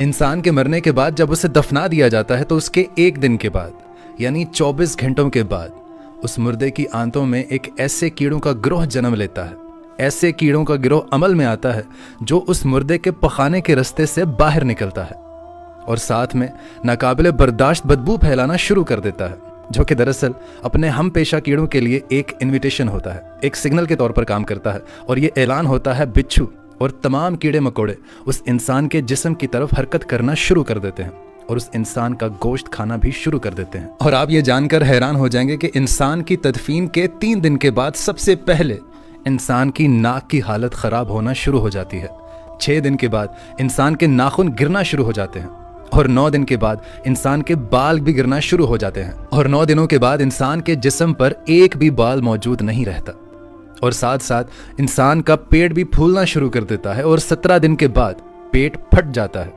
इंसान के मरने के बाद जब उसे दफना दिया जाता है तो उसके एक दिन के बाद यानी 24 घंटों के बाद उस मुर्दे की आंतों में एक ऐसे कीड़ों का गिरोह जन्म लेता है। ऐसे कीड़ों का गिरोह अमल में आता है जो उस मुर्दे के पखाने के रास्ते से बाहर निकलता है और साथ में नाकाबिले बर्दाश्त बदबू फैलाना शुरू कर देता है, जो कि दरअसल अपने हम पेशा कीड़ों के लिए एक इन्विटेशन होता है, एक सिग्नल के तौर पर काम करता है। और ये ऐलान होता है बिच्छू और तमाम कीड़े मकोड़े उस इंसान के जिस्म की तरफ हरकत करना शुरू कर देते हैं और उस इंसान का गोश्त खाना भी शुरू कर देते हैं। और आप ये जानकर हैरान हो जाएंगे कि इंसान की तदफीन के 3 दिन के बाद सबसे पहले इंसान की नाक की हालत खराब होना शुरू हो जाती है। 6 दिन के बाद इंसान के नाखून गिरना शुरू हो जाते हैं और 9 दिन के बाद इंसान के बाल भी गिरना शुरू हो जाते हैं और 9 दिनों के बाद इंसान के जिस्म पर एक भी बाल मौजूद नहीं रहता और साथ साथ इंसान का पेट भी फूलना शुरू कर देता है और 17 दिन के बाद पेट फट जाता है